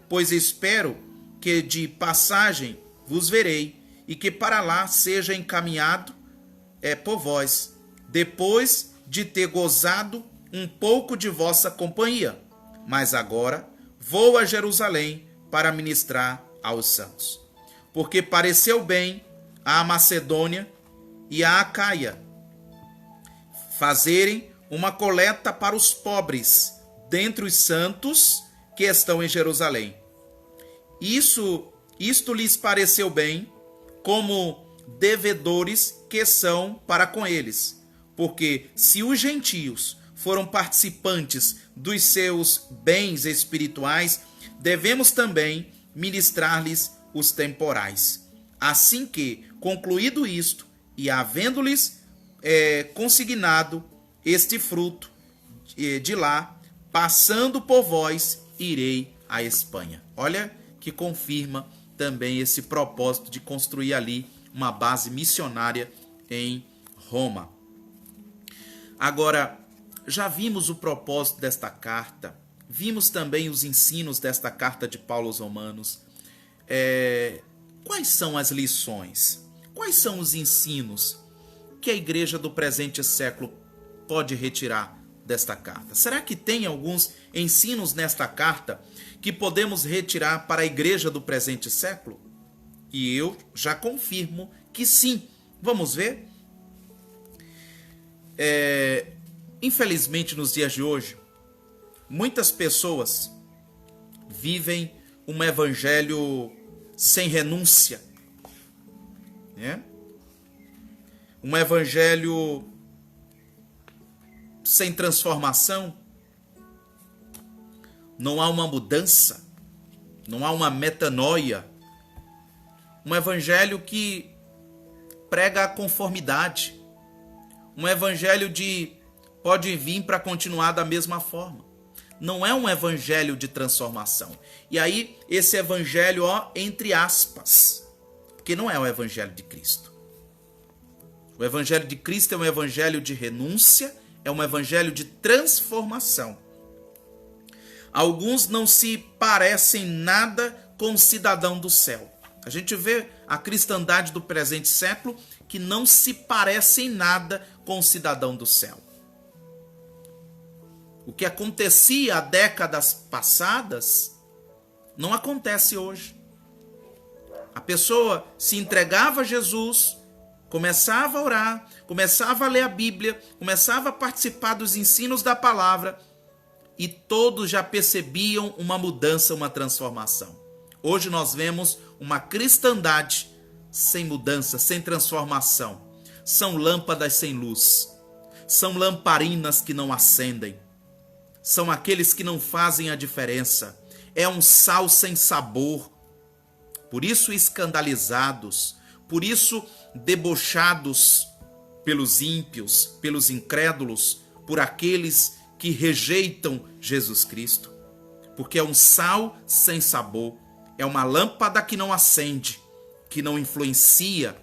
Pois espero que de passagem vos verei, e que para lá seja encaminhado por vós, depois de ter gozado um pouco de vossa companhia. Mas agora vou a Jerusalém para ministrar aos santos. Porque pareceu bem à Macedônia e à Acaia fazerem uma coleta para os pobres dentre os santos que estão em Jerusalém. Isto lhes pareceu bem, como devedores que são para com eles. Porque se os gentios foram participantes dos seus bens espirituais, devemos também ministrar-lhes os temporais. Assim que, concluído isto, e havendo-lhes consignado este fruto de lá, passando por vós, irei à Espanha. Olha que confirma também esse propósito de construir ali uma base missionária em Roma. Agora, já vimos o propósito desta carta, vimos também os ensinos desta carta de Paulo aos Romanos. Quais são as lições? Quais são os ensinos que a igreja do presente século pode retirar desta carta? Será que tem alguns ensinos nesta carta que podemos retirar para a igreja do presente século? E eu já confirmo que sim. Vamos ver? Infelizmente, nos dias de hoje, muitas pessoas vivem um evangelho sem renúncia, né? Um evangelho sem transformação. Não há uma mudança, não há uma metanoia. Um evangelho que prega a conformidade. Um evangelho de pode vir para continuar da mesma forma. Não é um evangelho de transformação. E aí, esse evangelho, entre aspas, porque não é o evangelho de Cristo. O evangelho de Cristo é um evangelho de renúncia, é um evangelho de transformação. Alguns não se parecem nada com o cidadão do céu. A gente vê a cristandade do presente século que não se parece em nada com o cidadão do céu. O que acontecia há décadas passadas não acontece hoje. A pessoa se entregava a Jesus, começava a orar, começava a ler a Bíblia, começava a participar dos ensinos da palavra e todos já percebiam uma mudança, uma transformação. Hoje nós vemos uma cristandade sem mudança, sem transformação. São lâmpadas sem luz, são lamparinas que não acendem, são aqueles que não fazem a diferença. É um sal sem sabor. Por isso escandalizados, por isso debochados pelos ímpios, pelos incrédulos, por aqueles que rejeitam Jesus Cristo. Porque é um sal sem sabor, é uma lâmpada que não acende, que não influencia,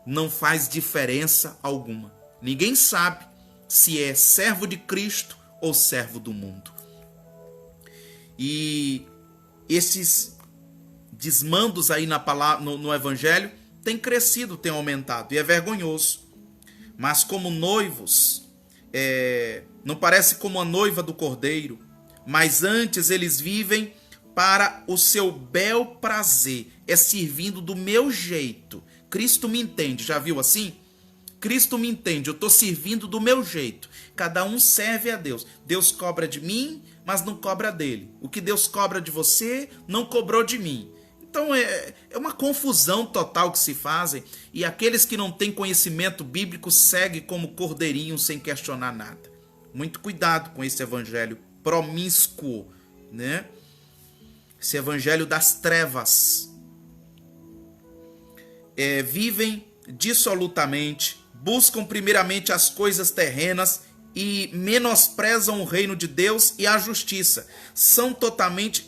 não faz diferença alguma. Ninguém sabe se é servo de Cristo ou servo do mundo. E esses desmandos aí na palavra, no evangelho têm crescido, têm aumentado, e é vergonhoso. Mas como noivos, não parece como a noiva do cordeiro, mas antes eles vivem para o seu bel prazer, servindo do meu jeito. Cristo me entende, já viu assim? Cristo me entende, eu estou servindo do meu jeito. Cada um serve a Deus. Deus cobra de mim, mas não cobra dele. O que Deus cobra de você, não cobrou de mim. Então é uma confusão total que se fazem. E aqueles que não têm conhecimento bíblico seguem como cordeirinho sem questionar nada. Muito cuidado com esse evangelho promíscuo, né? Esse evangelho das trevas. Vivem dissolutamente, buscam primeiramente as coisas terrenas e menosprezam o reino de Deus e a justiça. São totalmente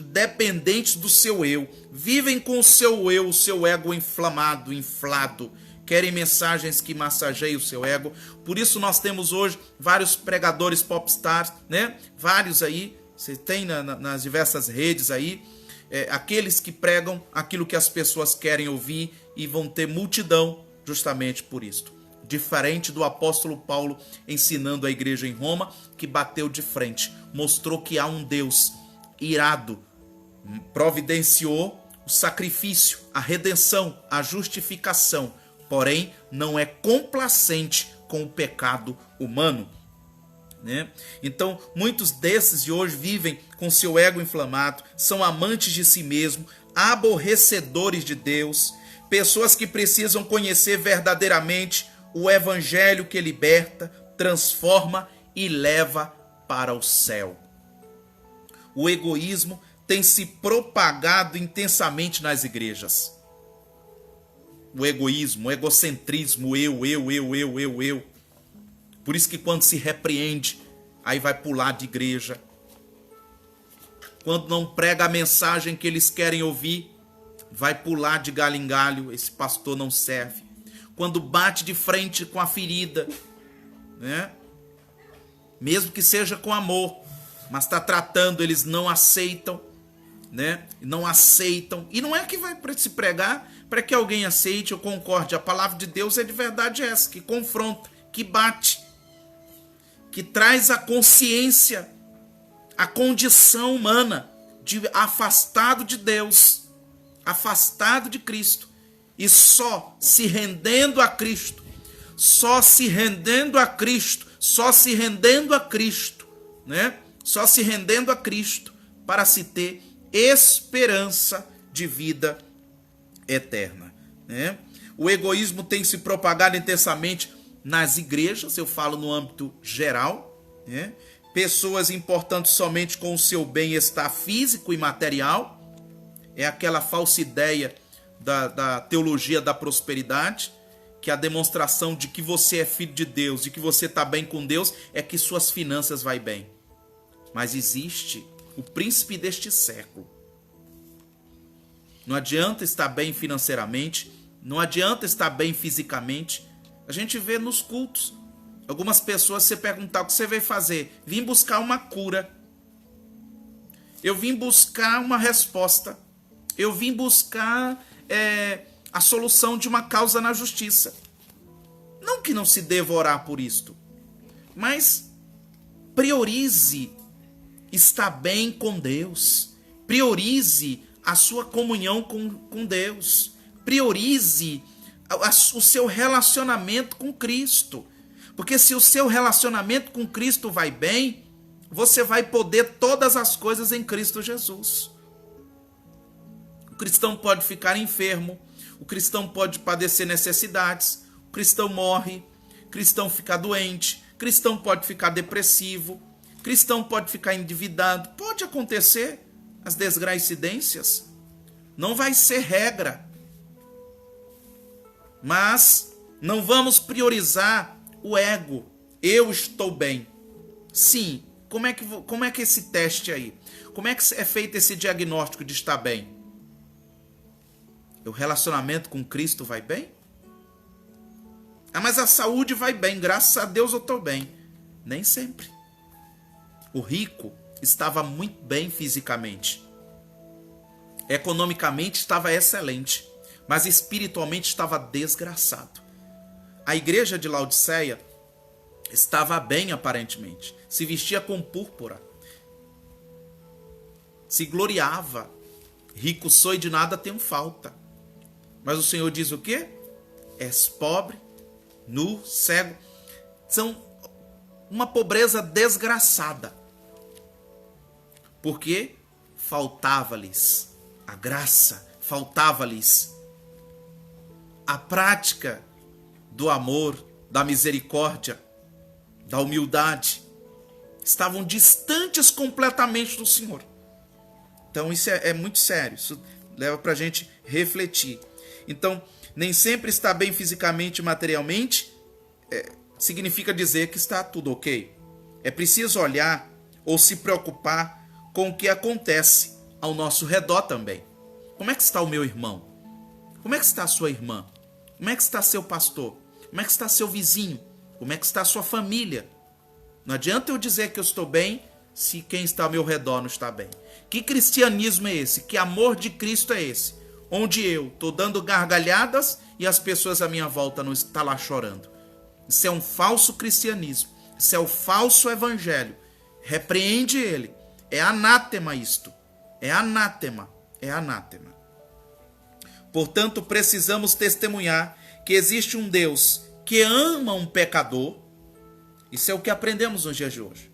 dependentes do seu eu. Vivem com o seu eu, o seu ego inflamado, inflado. Querem mensagens que massageiem o seu ego. Por isso nós temos hoje vários pregadores popstars, né? Vários aí, você tem nas diversas redes aí, aqueles que pregam aquilo que as pessoas querem ouvir e vão ter multidão justamente por isso. Diferente do apóstolo Paulo ensinando a igreja em Roma, que bateu de frente, mostrou que há um Deus irado, providenciou o sacrifício, a redenção, a justificação, porém não é complacente com o pecado humano, né? Então, muitos desses de hoje vivem com seu ego inflamado, são amantes de si mesmo, aborrecedores de Deus, pessoas que precisam conhecer verdadeiramente o evangelho que liberta, transforma e leva para o céu. o egoísmo tem se propagado intensamente nas igrejas. O egoísmo, o egocentrismo, o eu. Por isso que quando se repreende, aí vai pular de igreja. Quando não prega a mensagem que eles querem ouvir, vai pular de galho em galho, esse pastor não serve. Quando bate de frente com a ferida, né? Mesmo que seja com amor, mas está tratando, eles não aceitam, né? Não aceitam. E não é que vai se pregar para que alguém aceite ou concorde. A palavra de Deus é de verdade essa, que confronta, que bate, que traz a consciência, a condição humana de afastado de Deus, afastado de Cristo, e só se rendendo a Cristo, só se rendendo a Cristo, né? Só se rendendo a Cristo para se ter esperança de vida eterna, né? O egoísmo tem se propagado intensamente nas igrejas, eu falo no âmbito geral, né? Pessoas importantes somente com o seu bem-estar físico e material, é aquela falsa ideia da teologia da prosperidade, que a demonstração de que você é filho de Deus, de que você está bem com Deus, é que suas finanças vai bem. Mas existe o príncipe deste século. Não adianta estar bem financeiramente, não adianta estar bem fisicamente. A gente vê nos cultos, algumas pessoas, você perguntar o que você veio fazer, vim buscar uma cura, eu vim buscar uma resposta, eu vim buscar a solução de uma causa na justiça. Não que não se deva orar por isto, mas priorize estar bem com Deus, priorize a sua comunhão com Deus, priorize o seu relacionamento com Cristo, porque se o seu relacionamento com Cristo vai bem, você vai poder todas as coisas em Cristo Jesus. O cristão pode ficar enfermo, o cristão pode padecer necessidades, o cristão morre, o cristão fica doente, o cristão pode ficar depressivo, o cristão pode ficar endividado. Pode acontecer as desgracidências, não vai ser regra. Mas não vamos priorizar o ego. Eu estou bem. Sim, como é que esse teste aí? Como é que é feito esse diagnóstico de estar bem? O relacionamento com Cristo vai bem? Ah, mas a saúde vai bem, graças a Deus eu estou bem. Nem sempre. O rico estava muito bem fisicamente. Economicamente estava excelente, mas espiritualmente estava desgraçado. A igreja de Laodiceia estava bem aparentemente, se vestia com púrpura, se gloriava, rico sou e de nada tenho falta. Mas o Senhor diz o quê? És pobre, nu, cego. São uma pobreza desgraçada, porque faltava-lhes a graça, faltava-lhes a prática do amor, da misericórdia, da humildade. Estavam distantes completamente do Senhor. Então isso é muito sério, isso leva para a gente refletir. Então, nem sempre estar bem fisicamente e materialmente significa dizer que está tudo ok. É preciso olhar ou se preocupar com o que acontece ao nosso redor também. Como é que está o meu irmão? Como é que está a sua irmã? Como é que está seu pastor? Como é que está seu vizinho? Como é que está a sua família? Não adianta eu dizer que eu estou bem se quem está ao meu redor não está bem. Que cristianismo é esse? Que amor de Cristo é esse? Onde eu estou dando gargalhadas e as pessoas à minha volta não estão lá chorando. Isso é um falso cristianismo. Isso é o falso evangelho. Repreende ele. É anátema isto. É anátema. É anátema. Portanto, precisamos testemunhar que existe um Deus que ama um pecador. Isso é o que aprendemos nos dias de hoje.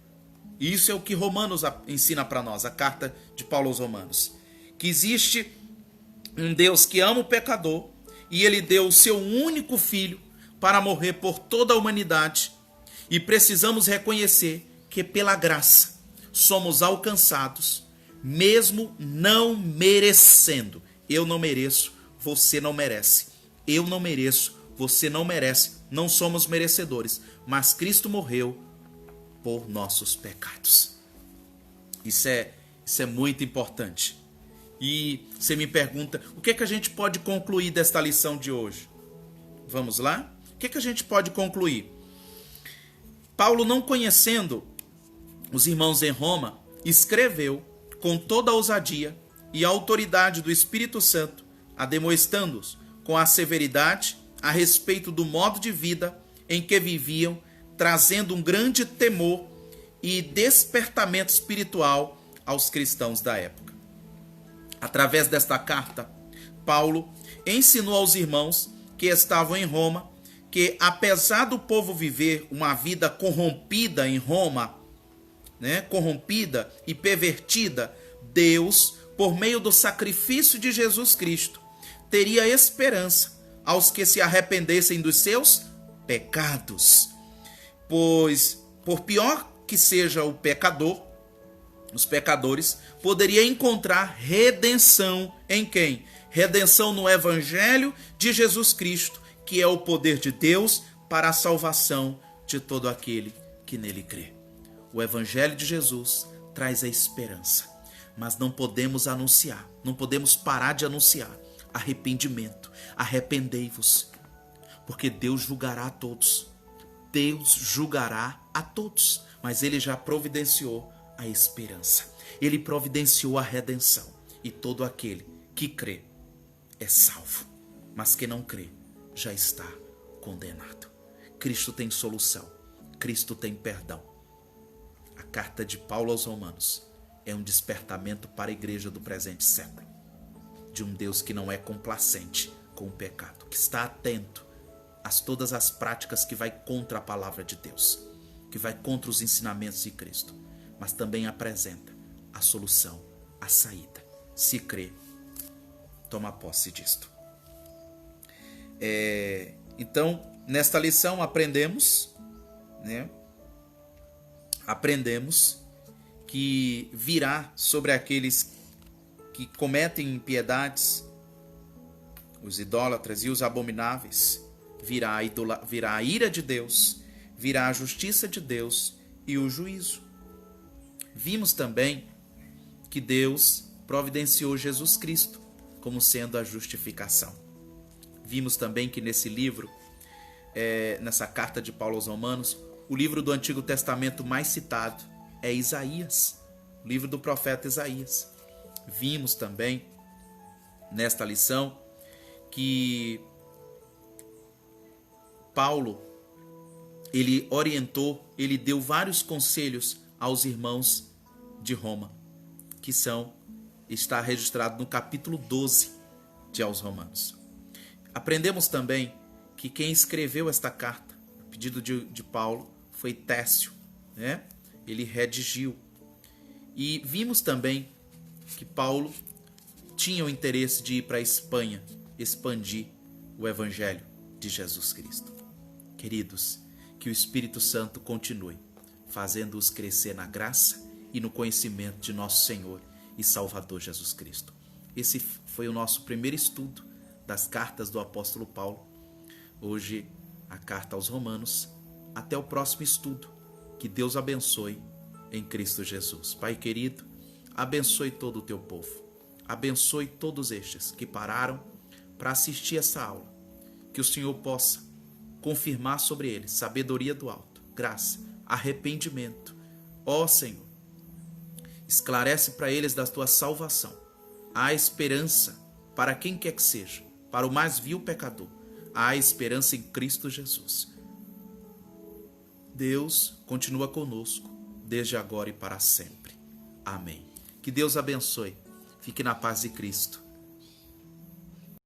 E isso é o que Romanos ensina para nós, a carta de Paulo aos Romanos. Que existe um Deus que ama o pecador e ele deu o seu único filho para morrer por toda a humanidade. E precisamos reconhecer que pela graça somos alcançados mesmo não merecendo. Eu não mereço, você não merece. Eu não mereço, você não merece. Não somos merecedores, mas Cristo morreu por nossos pecados. Isso é muito importante. E você me pergunta, o que é que a gente pode concluir desta lição de hoje? Vamos lá? O que é que a gente pode concluir? Paulo, não conhecendo os irmãos em Roma, escreveu com toda a ousadia e a autoridade do Espírito Santo, ademoestando-os com a severidade a respeito do modo de vida em que viviam, trazendo um grande temor e despertamento espiritual aos cristãos da época. Através desta carta, Paulo ensinou aos irmãos que estavam em Roma que, apesar do povo viver uma vida corrompida em Roma, corrompida e pervertida, Deus, por meio do sacrifício de Jesus Cristo, teria esperança aos que se arrependessem dos seus pecados. Pois, por pior que seja o pecador, os pecadores poderiam encontrar redenção em quem? Redenção no Evangelho de Jesus Cristo, que é o poder de Deus para a salvação de todo aquele que nele crê. O Evangelho de Jesus traz a esperança, mas não podemos anunciar, não podemos parar de anunciar arrependimento. Arrependei-vos, porque Deus julgará a todos. Deus julgará a todos, mas Ele já providenciou a esperança. Ele providenciou a redenção, e todo aquele que crê é salvo, mas quem não crê já está condenado. Cristo tem solução, Cristo tem perdão. A carta de Paulo aos Romanos é um despertamento para a igreja do presente século, de um Deus que não é complacente com o pecado, que está atento a todas as práticas que vai contra a palavra de Deus, que vai contra os ensinamentos de Cristo, mas também apresenta a solução, a saída. Se crê, toma posse disto. Então, nesta lição aprendemos que virá sobre aqueles que cometem impiedades, os idólatras e os abomináveis, virá a ira de Deus, virá a justiça de Deus e o juízo. Vimos também que Deus providenciou Jesus Cristo como sendo a justificação. Vimos também que nesse livro, nessa carta de Paulo aos Romanos, o livro do Antigo Testamento mais citado é Isaías, o livro do profeta Isaías. Vimos também nesta lição que Paulo, ele orientou, ele deu vários conselhos aos irmãos de Roma, que está registrado no capítulo 12 de aos Romanos. Aprendemos também que quem escreveu esta carta, a pedido de Paulo, foi Técio, Ele redigiu. E vimos também que Paulo tinha o interesse de ir para a Espanha, expandir o Evangelho de Jesus Cristo. Queridos, que o Espírito Santo continue fazendo-os crescer na graça e no conhecimento de nosso Senhor e Salvador Jesus Cristo. Esse foi o nosso primeiro estudo das cartas do apóstolo Paulo. Hoje, a carta aos Romanos. Até o próximo estudo. Que Deus abençoe em Cristo Jesus. Pai querido, abençoe todo o teu povo. Abençoe todos estes que pararam para assistir essa aula. Que o Senhor possa confirmar sobre eles sabedoria do alto, graça, arrependimento. Ó Senhor, esclarece para eles da tua salvação. Há esperança para quem quer que seja, para o mais vil pecador. Há esperança em Cristo Jesus. Deus continua conosco, desde agora e para sempre. Amém. Que Deus abençoe. Fique na paz de Cristo.